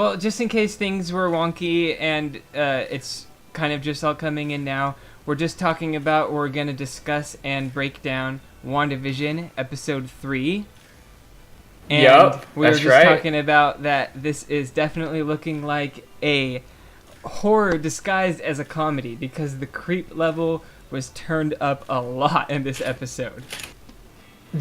Well, just in case things were wonky and it's kind of just all coming in now, we're just talking about, we're going to discuss and break down WandaVision episode 3. And Yep, we were that's just right. talking about that this is definitely looking like a horror disguised as a comedy because the creep level was turned up a lot in this episode.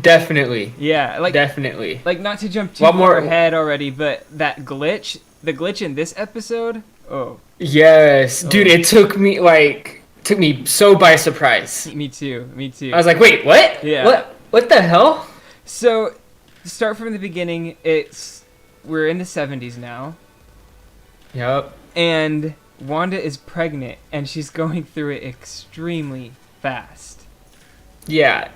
Definitely. Yeah, Definitely. like not to jump too What far more- ahead already, but the glitch in this episode, oh, Yes, dude, it took me so by surprise. me too. I was like, wait, what? Yeah. What the hell? So, to start from the beginning, we're in the 70s now, Yep. and Wanda is pregnant, and she's going through it extremely fast. Yeah.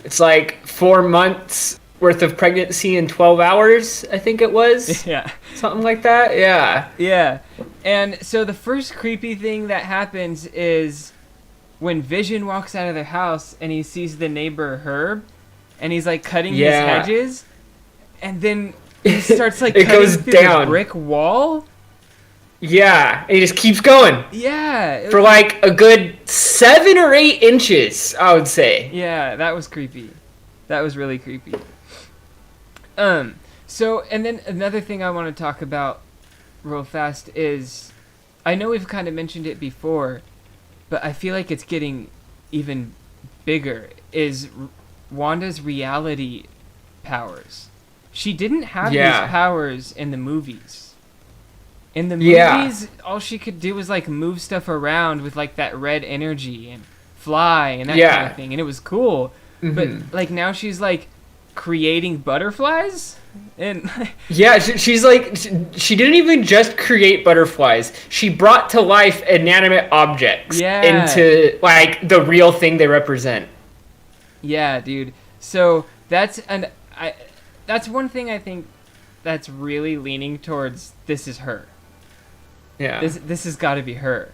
It's like 4 months worth of pregnancy in 12 hours, I think it was. Yeah. Something like that. Yeah. Yeah. And so the first creepy thing that happens is when Vision walks out of their house and he sees the neighbor Herb, and he's like cutting his Yeah. hedges, and then he starts like It cutting goes through down. the brick wall. Yeah. And he just keeps going Yeah. for like a good 7 or 8 inches, I would say. Yeah, that was creepy. That was really creepy. So, and then another thing I want to talk about real fast is, I know we've kind of mentioned it before, but I feel like it's getting even bigger, is Wanda's reality powers. She didn't have Yeah. these powers in the movies. In the Yeah. movies, all she could do was like move stuff around with like that red energy and fly and that Yeah. kind of thing, and it was cool. Mhm. But like now she's like creating butterflies and Yeah, she's like, she didn't even just create butterflies. She brought to life inanimate objects Yeah. into like the real thing they represent. yeah, dude. So that's one thing I think that's really leaning towards this is her. Yeah. This has got to be her.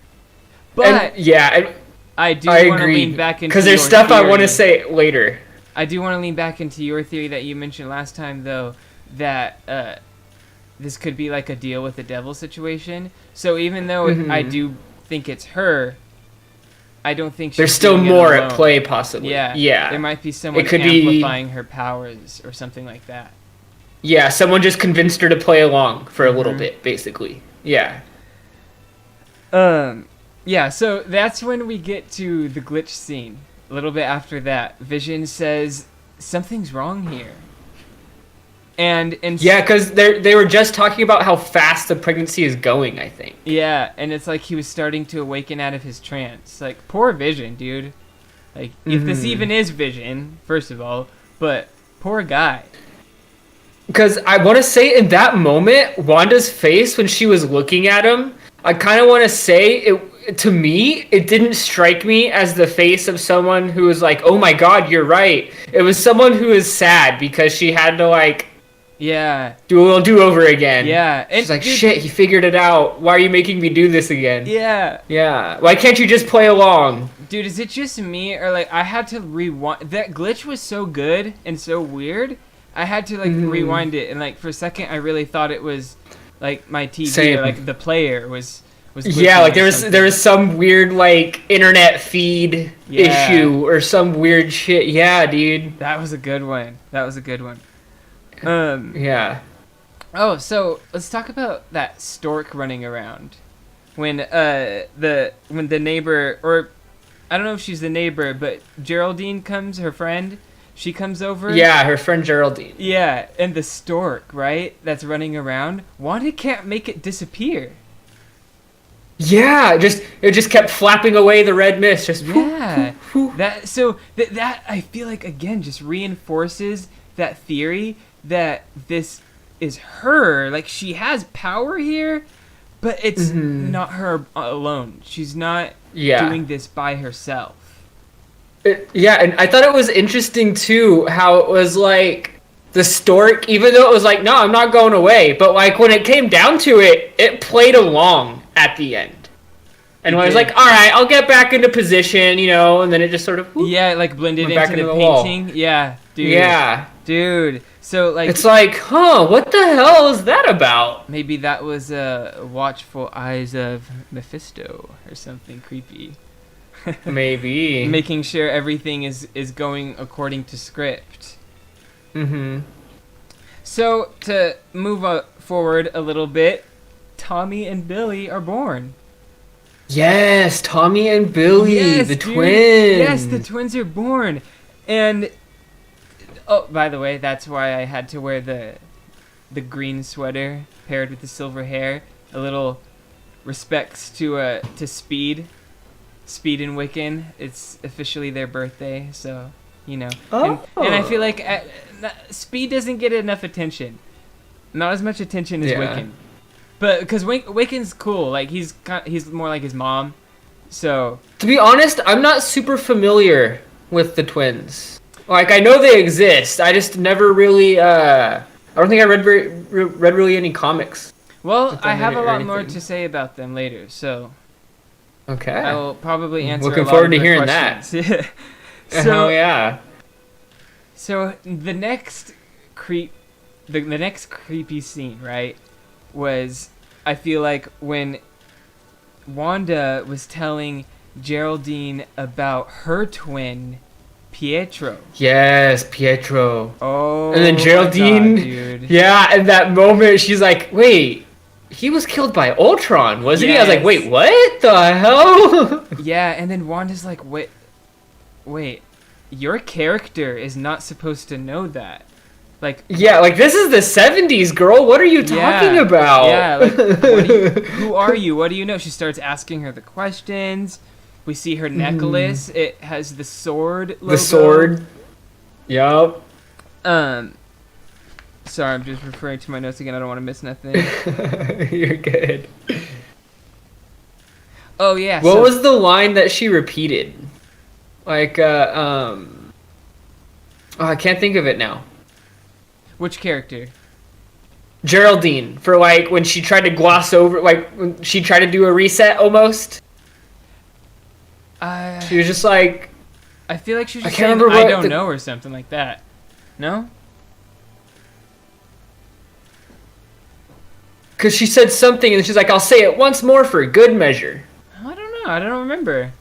But And, yeah, I do I want to agree. lean back into Because there's your stuff I want to theory. say later. I do want to lean back into your theory that you mentioned last time, though, that this could be like a deal with the devil situation. So even though I do think it's her, I don't think she's There's still doing it more alone. at play, possibly. Yeah, Yeah. There might be someone It could be- amplifying her powers or something like that. Yeah, someone just convinced her to play along for a little Mhm. bit, basically. Yeah. Yeah. So that's when we get to the glitch scene. A little bit after that, Vision says something's wrong here. And Yeah, because they were just talking about how fast the pregnancy is going, I think. yeah, and it's like he was starting to awaken out of his trance. Like, poor Vision, dude. Like, if this Mhm. even is Vision, first of all, but poor guy. Because I want to say in that moment, Wanda's face when she was looking at him, I kind of want to say it to me. It didn't strike me as the face of someone who was like, "Oh my God, you're right." It was someone who is sad because she had to like Yeah, do a little do over again. yeah. And She's like, dude, "Shit, he figured it out. Why are you making me do this again?" Yeah. Yeah. Why can't you just play along? Dude, is it just me, or like, I had to rewind. That glitch was so good and so weird, I had to like rewind it, and like for a second I really thought it was like my TV Same. or like the player was Yeah, glitching like or there something. was some weird like internet feed Yeah. issue or some weird shit. Yeah, dude. That was a good one. Yeah. Oh, so let's talk about that stork running around. When the neighbor, or I don't know if she's the neighbor, but Geraldine comes, her friend, she comes over. Yeah, her friend Geraldine. Yeah, and the stork, right, that's running around, Wanda can't make it disappear. Yeah, it just kept flapping away the red mist. Just Yeah. whoo, whoo. That I feel like again just reinforces that theory that this is her. Like she has power here, but it's not her alone. She's not Yeah. doing this by herself. Yeah, and I thought it was interesting too how it was like the stork, even though it was like, no, I'm not going away, but like when it came down to it, it played along at the end. And It when I was did. like, all right, I'll get back into position, and then it just sort of whoop. Yeah, it like blended Went back into the into the wall. painting. Yeah, dude. Yeah. Dude, so like It's like, huh, what the hell is that about? maybe that was watchful eyes of Mephisto or something creepy. Maybe. Making sure everything is going according to script. Mm-hmm. So to move forward a little bit, Tommy and Billy are born. Yes, Tommy and Billy, Yes, the dude. twins. Yes, the twins are born. And oh, by the way, that's why I had to wear the green sweater paired with the silver hair. A little respects to Speed. Speed and Wiccan. It's officially their birthday, so you know. And I feel like Speed doesn't get enough attention. Not as much attention as Wiccan. But because Wiccan's cool, like he's more like his mom. So to be honest, I'm not super familiar with the twins. Like I know they exist. I just never really. I don't think I read really any comics. well, I have a lot more to say about them later. So Okay. I will probably answer. Looking a lot forward of to the hearing questions. that. So oh yeah. So the next the next creepy scene, right, was I feel like when Wanda was telling Geraldine about her twin, Pietro. Yes, Pietro. Oh, And then Geraldine, my God, dude. yeah, in that moment, she's like, wait, he was killed by Ultron, wasn't he? I was like, wait, what the hell? Yeah, and then Wanda's like, wait, your character is not supposed to know that. Like, yeah, like, this is the 70s, girl. What are you talking about? Yeah, like, who are you? What do you know? She starts asking her the questions. We see her necklace. It has the sword logo. The sword. Yup. Sorry, I'm just referring to my notes again. I don't want to miss nothing. You're good. Oh, yeah. What was the line that she repeated? Like, oh, I can't think of it now. Which character? Geraldine, for like when she tried to gloss over, like when she tried to do a reset almost. She was just like, I feel like she was I just can't saying, remember I what don't know, or something like that. No? because she said something and she's like, I'll say it once more for good measure. I don't know. I don't remember.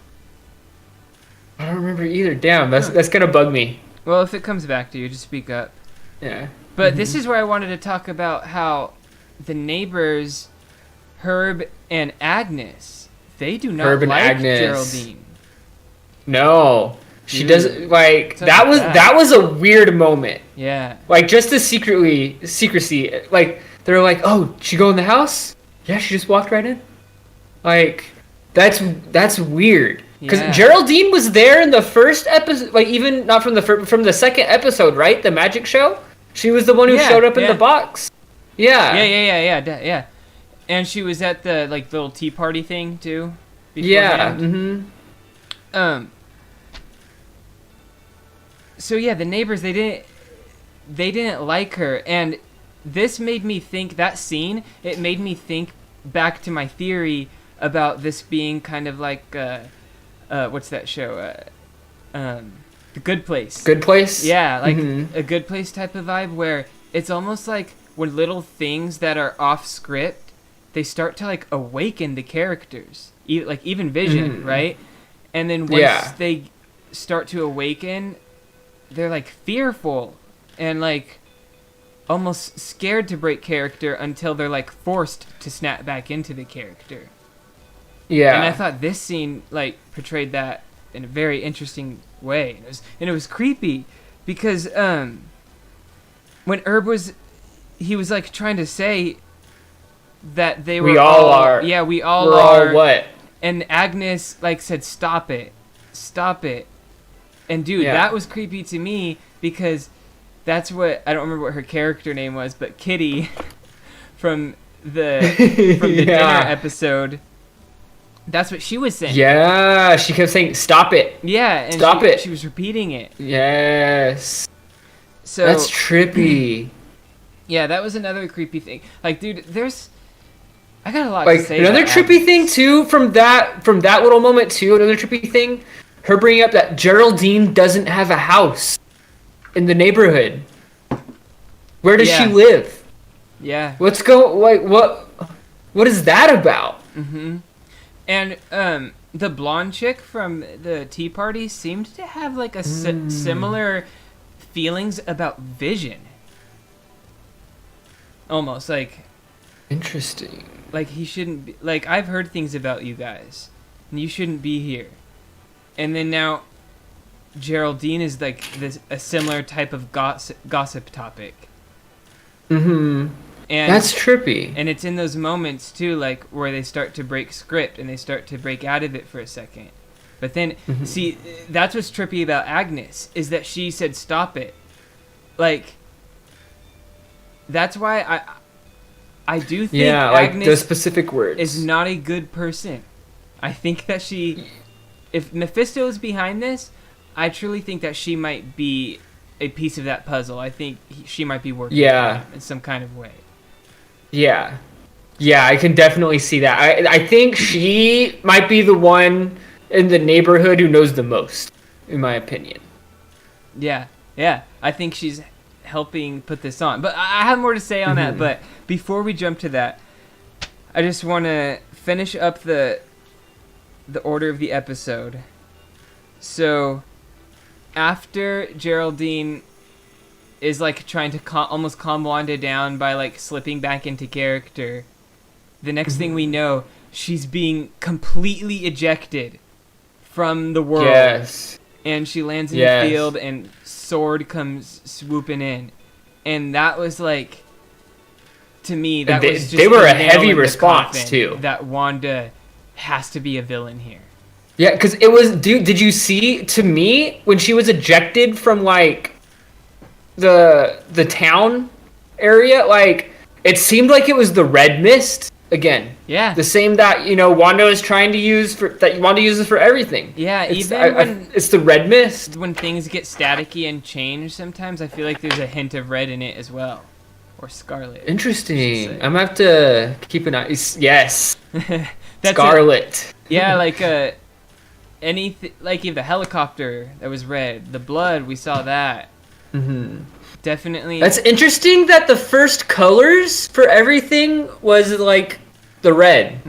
I don't remember either. Damn, that's gonna bug me. Well, if it comes back to you, just speak up. Yeah. But this is where I wanted to talk about how the neighbors, Herb and Agnes, they do not Herb and like Agnes. Geraldine. No, she Dude, doesn't like something that. like That was a weird moment. Yeah. Like just the secrecy. Like they're like, oh, she go in the house? Yeah, she just walked right in. Like that's weird. Because Yeah. Geraldine was there in the first episode, like even not from the from the second episode, right? The magic show. She was the one who showed up in the box. Yeah. Yeah. And she was at the like little tea party thing too. Yeah. beforehand. Mm-hmm. So yeah, the neighbors they didn't like her, and this made me think that scene. It made me think back to my theory about this being kind of like what's that show? The Good Place. Good Place. Yeah, like Mm-hmm. a Good Place type of vibe where it's almost like when little things that are off script, they start to like awaken the characters, like even Vision, right? And then once they start to awaken, they're like fearful and like almost scared to break character until they're like forced to snap back into the character. Yeah. And I thought this scene like portrayed that in a very interesting way. And it was creepy because when Herb was like trying to say that they were we all are. Yeah, we all We're are. all what? And Agnes like said, "Stop it. And dude, that was creepy to me because that's what I don't remember what her character name was, but Kitty from the dinner episode. That's what she was saying. Yeah, she kept saying, "Stop it." Yeah, and Stop it. She was repeating it. Yes. So That's trippy. Yeah, that was another creepy thing. Like, dude, I got a lot Like to say. another about trippy Agnes. thing too from that little moment too. Another trippy thing, her bringing up that Geraldine doesn't have a house in the neighborhood. Where does she live? Yeah. What is that about? Mm-hmm. And the blonde chick from the Tea Party seemed to have like a similar feelings about Vision. Almost like interesting. Like he shouldn't be, like I've heard things about you guys and you shouldn't be here. And then now Geraldine is like a similar type of gossip topic. Mm-hmm. And that's trippy. And it's in those moments too, like where they start to break script and they start to break out of it for a second. But then, see, that's what's trippy about Agnes, is that she said stop it. Like, that's why I do think Agnes those specific words is not a good person. I think that if Mephisto is behind this, I truly think that she might be a piece of that puzzle. I think she might be working with him in some kind of way. Yeah, I can definitely see that. I think she might be the one in the neighborhood who knows the most, in my opinion. Yeah. I think she's helping put this on. But I have more to say on that. But before we jump to that, I just want to finish up the order of the episode. So, after Geraldine is like trying to almost calm Wanda down by like slipping back into character, the next thing we know, she's being completely ejected from the world. Yes. And she lands in the field and Sword comes swooping in. And that was like, to me, that was just they were a heavy response too. That Wanda has to be a villain here. Yeah, because it was, did you see, to me, when she was ejected from like the town area, like it seemed like it was the red mist again. Yeah. The same that, Wanda is trying to use Wanda uses for everything. Yeah, it's the red mist. When things get staticky and change sometimes, I feel like there's a hint of red in it as well. Or scarlet. Interesting. I'm gonna have to keep an eye. Yes. That's scarlet. Yeah, like anything, like the helicopter that was red, the blood, we saw that. Definitely. That's interesting that the first colors for everything was like the red.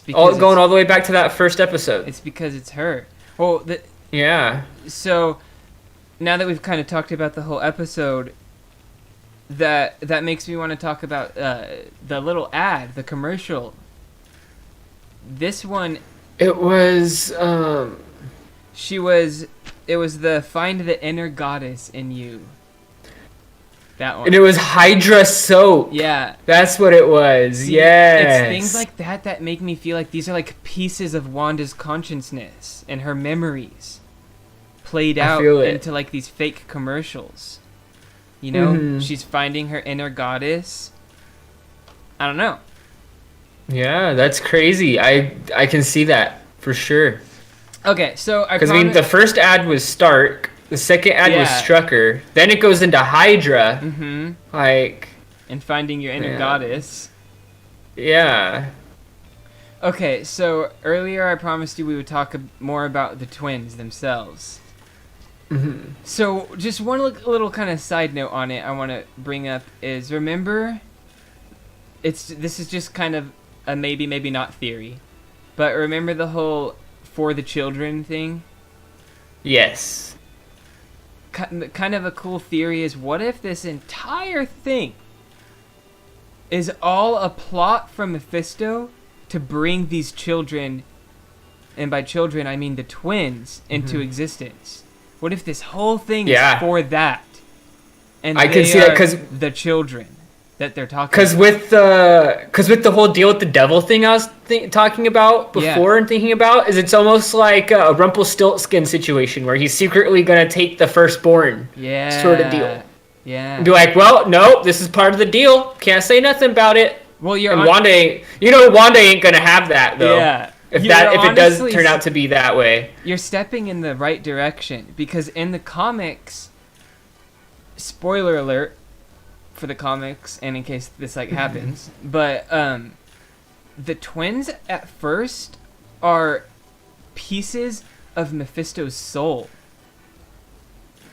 Going all the way back to that first episode. It's because it's her. Well, yeah. So now that we've kind of talked about the whole episode, that makes me want to talk about the little ad, the commercial. This one. It was. It was the find the inner goddess in you. That one. And it was Hydra soap. Yeah. That's what it was. See, yes. It's things like that make me feel like these are like pieces of Wanda's consciousness and her memories played out into like these fake commercials. She's finding her inner goddess. I don't know. Yeah, that's crazy. I can see that for sure. Okay, so because the first ad was Stark, the second ad was Strucker, then it goes into Hydra, and finding your inner goddess. Yeah. Okay, so earlier I promised you we would talk more about the twins themselves. So just one little kind of side note on it I want to bring up is, remember, this is just kind of a maybe not theory, but remember the whole for the children thing? Yes. Kind of a cool theory is, what if this entire thing is all a plot from Mephisto to bring these children, and by children I mean the twins, into existence? What if this whole thing is for that? And I can see that because the children that they're talking. Because with the whole deal with the devil thing I was talking about before and thinking about, is it's almost like a Rumpelstiltskin situation where he's secretly gonna take the firstborn, sort of deal. Yeah. And be like, well, no, this is part of the deal. Can't say nothing about it. Well, Wanda ain't gonna have that though. Yeah. If it does turn out to be that way, you're stepping in the right direction, because in the comics, spoiler alert for the comics, and in case this happens, but the twins at first are pieces of Mephisto's soul.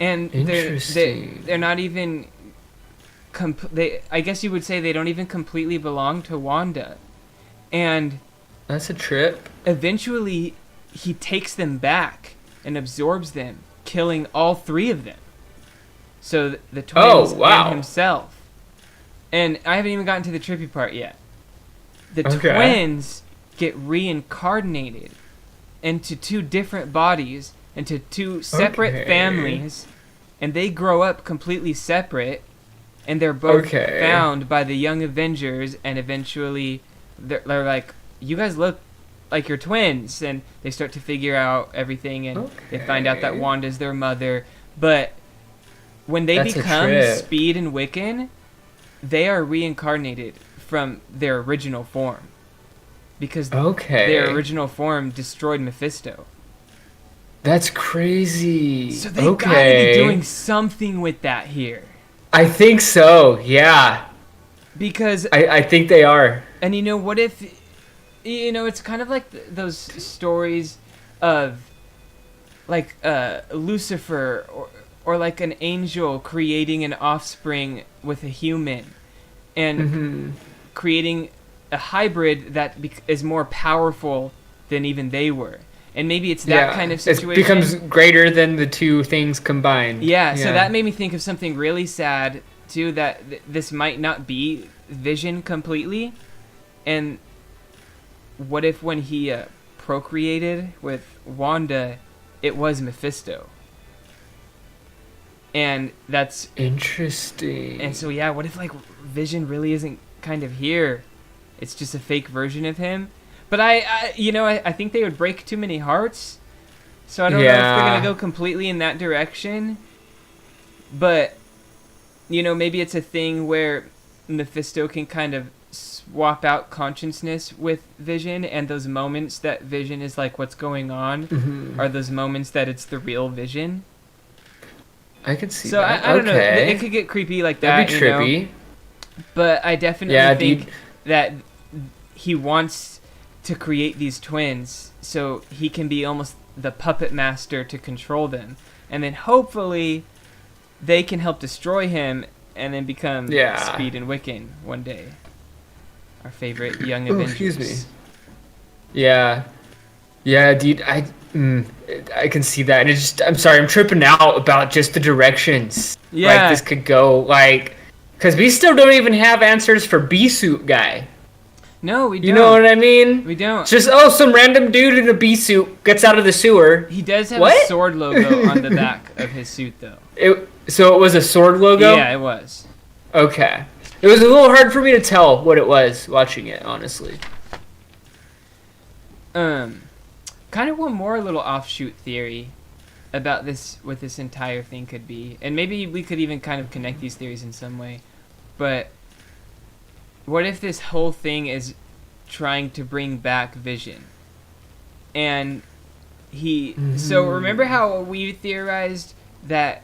and they're not even I guess you would say they don't even completely belong to Wanda, and that's a trip. Eventually, he takes them back and absorbs them, killing all three of them. So the twins and himself. And I haven't even gotten to the trippy part yet. The twins get reincarnated into two different bodies, into two separate families, and they grow up completely separate, and they're both found by the Young Avengers, and eventually they're like, you guys look like you're twins, and they start to figure out everything, and they find out that Wanda's their mother. But when they become Speed and Wiccan, they are reincarnated from their original form, because their original form destroyed Mephisto. That's crazy. So they gotta be doing something with that here. I think so, yeah. Because I think they are. And what if, it's kind of like those stories of like Lucifer or like an angel creating an offspring with a human and creating a hybrid that is more powerful than even they were. And maybe it's that kind of situation. It becomes greater than the two things combined. Yeah, so that made me think of something really sad, too, that this might not be Vision completely. And what if when he procreated with Wanda, it was Mephisto? And that's... interesting. And so, what if, like, Vision really isn't kind of here? It's just a fake version of him? But I think they would break too many hearts, so I don't know if they're gonna go completely in that direction. But maybe it's a thing where Mephisto can kind of swap out consciousness with Vision, and those moments that Vision is like, "What's going on?" are those moments that it's the real Vision. I could see that. So I don't know. It could get creepy like that. That'd be trippy. But I definitely think that he wants to create these twins so he can be almost the puppet master to control them, and then hopefully they can help destroy him and then become Speed and Wiccan one day, our favorite Young Avengers. Excuse me. Yeah, dude, I can see that, and I'm sorry, I'm tripping out about just the directions like this could go, like, because we still don't even have answers for B-suit guy. No, we don't. You know what I mean? We don't. It's just, some random dude in a bee suit gets out of the sewer. He does have a sword logo on the back of his suit, though. So it was a sword logo? Yeah, it was. Okay. It was a little hard for me to tell what it was watching it, honestly. Kind of one more little offshoot theory about what this entire thing could be. And maybe we could even kind of connect these theories in some way. But what if this whole thing is trying to bring back Vision? And so remember how we theorized that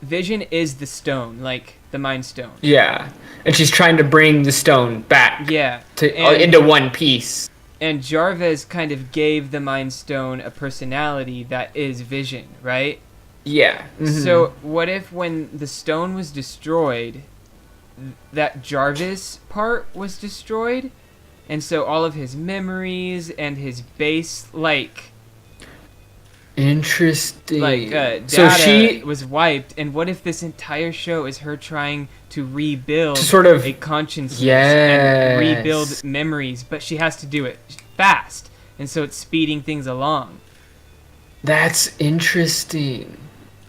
Vision is the stone, like the Mind Stone? Yeah. And she's trying to bring the stone back. Yeah. Into one piece. And Jarvis kind of gave the Mind Stone a personality that is Vision, right? Yeah. So what if when the stone was destroyed, that Jarvis part was destroyed, and so all of his memories and his base, like, interesting, data so she was wiped. And what if this entire show is her trying to rebuild a consciousness and rebuild memories, but she has to do it fast, and so it's speeding things along. That's interesting.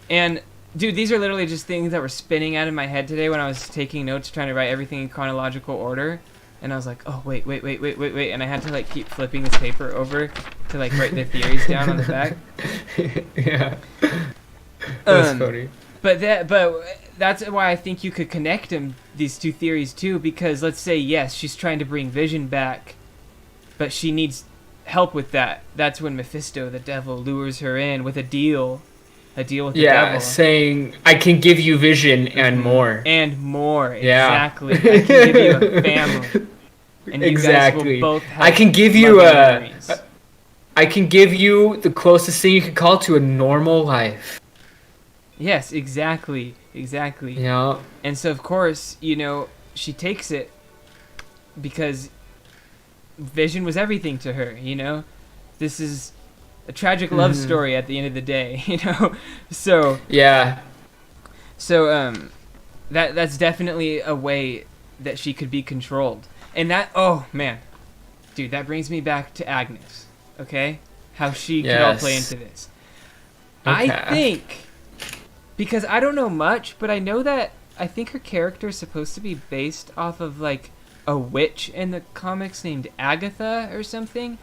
And dude, these are literally just things that were spinning out of my head today when I was taking notes, trying to write everything in chronological order. And I was like, oh, wait. And I had to, like, keep flipping this paper over to, like, write the theories down on the back. Yeah. That's funny. But that's why I think you could connect these two theories, too. Because let's say, yes, she's trying to bring Vision back, but she needs help with that. That's when Mephisto, the devil, lures her in with a deal with the devil. Yeah, saying, I can give you Vision and more. And more, exactly. I can give you a family. And you guys will both have I can give you I can give you the closest thing you could call to a normal life. Yes, exactly. Exactly. Yeah. And so, of course, she takes it because Vision was everything to her, This is a tragic love story at the end of the day, So, Yeah. that's definitely a way that she could be controlled. And that, oh, man. Dude, that brings me back to Agnes, okay? How she could all play into this. Okay. I think, because I don't know much, but I know that I think her character is supposed to be based off of, like, a witch in the comics named Agatha or something.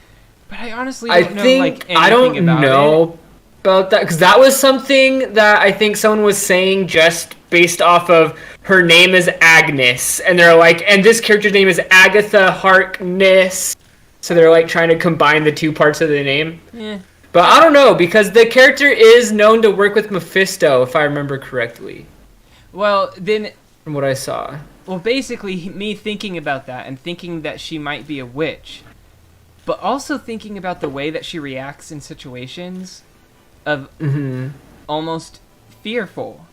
But I honestly don't know, like, anything I don't about know it. about that, because that was something that I think someone was saying just based off of her name is Agnes, and they're like, and this character's name is Agatha Harkness, so they're like trying to combine the two parts of the name. Yeah. But I don't know, because the character is known to work with Mephisto, if I remember correctly, Well, then, from what I saw. well, basically, me thinking about that and thinking that she might be a witch, but also thinking about the way that she reacts in situations of almost fearful.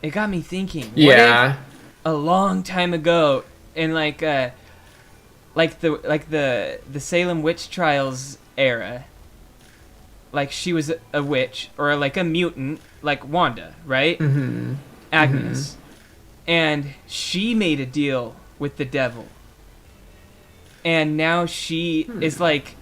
It got me thinking. What if a long time ago, in like the Salem witch trials era, like she was a witch or like a mutant, like Wanda, right? Agnes, and she made a deal with the devil, and now she is like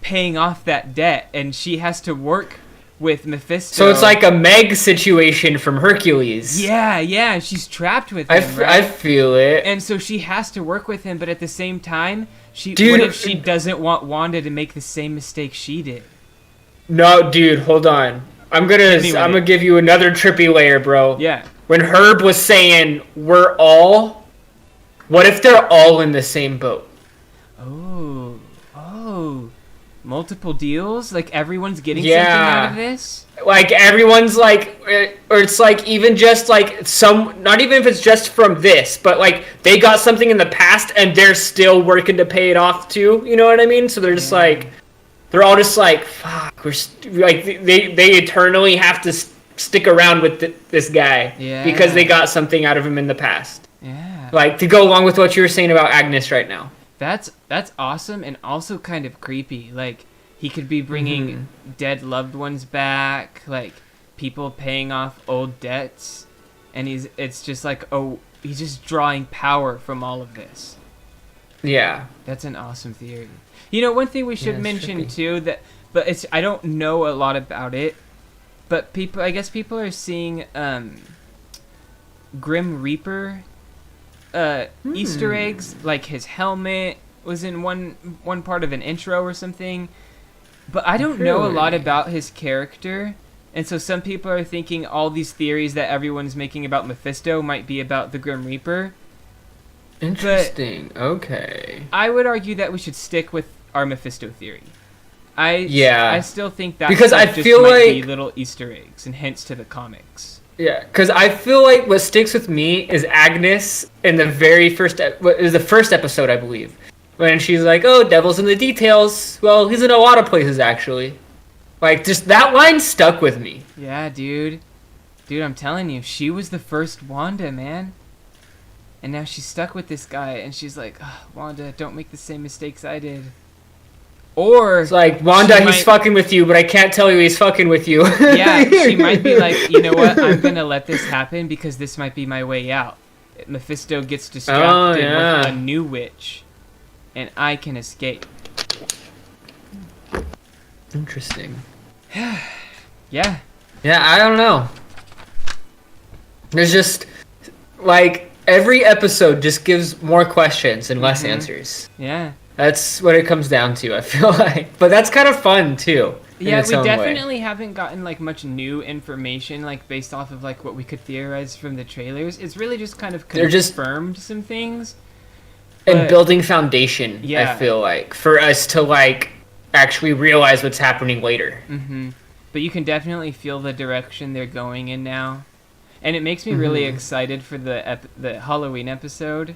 paying off that debt, and she has to work with Mephisto. So it's like a Meg situation from Hercules. Yeah, she's trapped with him, right? I feel it. And so she has to work with him, but at the same time, Dude, what if she doesn't want Wanda to make the same mistake she did? No, dude, hold on. I'm gonna give you another trippy layer, bro. Yeah. When Herb was saying what if they're all in the same boat? Oh. Multiple deals? Like everyone's getting something out of this? Like everyone's like, or it's like even just like not even if it's just from this, but like they got something in the past and they're still working to pay it off too. You know what I mean? So they're just like, they're all just like, fuck, they eternally have to stick around with this guy because they got something out of him in the past. Yeah. Like to go along with what you were saying about Agnes right now. That's awesome and also kind of creepy. Like he could be bringing dead loved ones back, like people paying off old debts, and it's just like he's just drawing power from all of this. Yeah. That's an awesome theory. One thing we should mention too but I don't know a lot about it, but I guess people are seeing Grim Reaper Easter eggs, like his helmet was in one part of an intro or something, but I don't know a lot about his character, and so some people are thinking all these theories that everyone's making about Mephisto might be about the Grim Reaper. Interesting. Okay. I would argue that we should stick with our Mephisto theory. I still think that because I feel might like be little Easter eggs and hints to the comics. Yeah, because I feel like what sticks with me is Agnes in the very first, it was the first episode, I believe, when she's like, "Oh, devil's in the details." Well, he's in a lot of places actually. Like, just that line stuck with me. Yeah, dude, I'm telling you, she was the first Wanda, man. And now she's stuck with this guy, and she's like, oh, Wanda, don't make the same mistakes I did. Or it's like, Wanda, he's fucking with you, but I can't tell you he's fucking with you. Yeah, she might be like, you know what? I'm going to let this happen because this might be my way out. Mephisto gets distracted with a new witch, and I can escape. Interesting. Yeah. Yeah, I don't know. There's just, like, every episode just gives more questions and less answers. Yeah. That's what it comes down to, I feel like. But that's kind of fun, too. Yeah, we definitely haven't gotten, like, much new information, like, based off of, like, what we could theorize from the trailers. It's really just kind of confirmed some things. And building foundation, yeah. I feel like, for us to, like, actually realize what's happening later. Mm-hmm. But you can definitely feel the direction they're going in now. And it makes me really excited for the Halloween episode.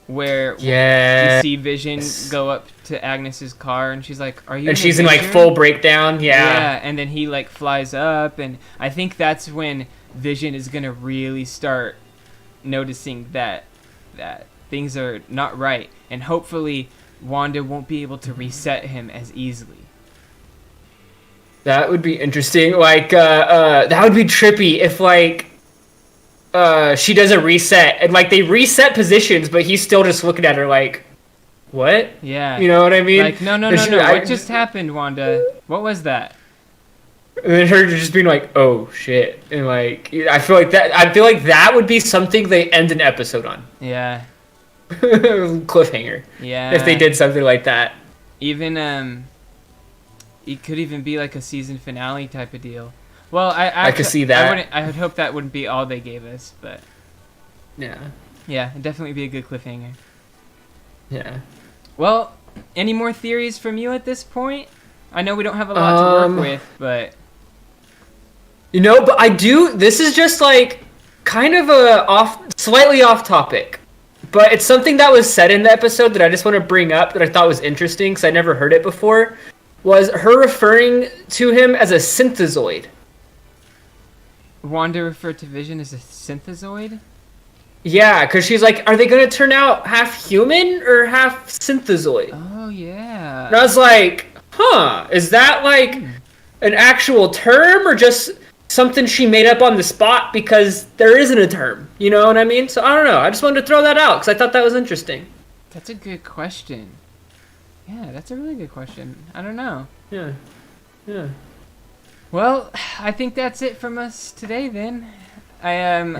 where Yeah. you see Vision go up to Agnes's car, and she's like, "Are you?" And she's in like full breakdown. Yeah, and then he like flies up, and I think that's when Vision is gonna really start noticing that things are not right, and hopefully Wanda won't be able to reset him as easily. That would be interesting. Like, that would be trippy if like she does a reset and like they reset positions, but he's still just looking at her like, what? Yeah. You know what I mean? Like, no. What just happened, Wanda? What was that? And then her just being like, oh shit, and like I feel like that would be something they end an episode on. Yeah. Cliffhanger. Yeah. If they did something like that. Even it could even be like a season finale type of deal. Well, I could see that. I would hope that wouldn't be all they gave us, but Yeah. yeah, it'd definitely be a good cliffhanger. Yeah. Well, any more theories from you at this point? I know we don't have a lot to work with, but you know, but I do. This is just like kind of slightly off topic, but it's something that was said in the episode that I just want to bring up that I thought was interesting because I never heard it before. Was her referring to him as a synthezoid? Wanda referred to Vision as a synthezoid? Yeah, because she's like, are they going to turn out half human or half synthezoid? Oh, yeah. And I was like, huh, is that like an actual term or just something she made up on the spot because there isn't a term? You know what I mean? So I don't know. I just wanted to throw that out because I thought that was interesting. That's a good question. Yeah, that's a really good question. I don't know. Yeah. Yeah. Well, I think that's it from us today then. I'm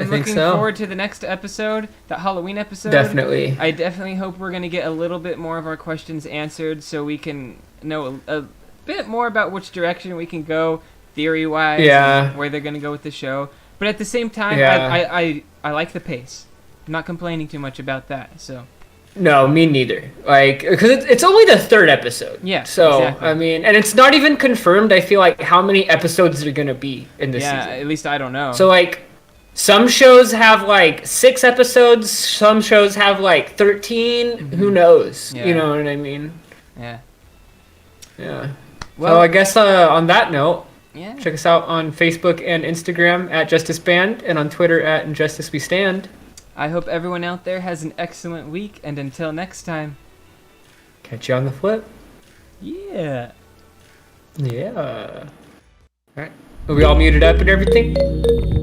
looking forward to the next episode, that Halloween episode. Definitely. I definitely hope we're going to get a little bit more of our questions answered so we can know a bit more about which direction we can go theory-wise, and where they're going to go with the show. But at the same time, I like the pace. I'm not complaining too much about that, so... No, me neither. Like, because it's only the third episode. Yeah. So exactly. I mean, and it's not even confirmed. I feel like how many episodes are gonna be in this season. Yeah, at least I don't know. So like, some shows have like 6 episodes. Some shows have like 13. Mm-hmm. Who knows? Yeah. You know what I mean? Yeah. Yeah. Well, so I guess on that note, yeah. Check us out on Facebook and Instagram at Justice Band and on Twitter at Injustice We Stand. I hope everyone out there has an excellent week, and until next time. Catch you on the flip. Yeah. Yeah. All right. Are we all muted up and everything?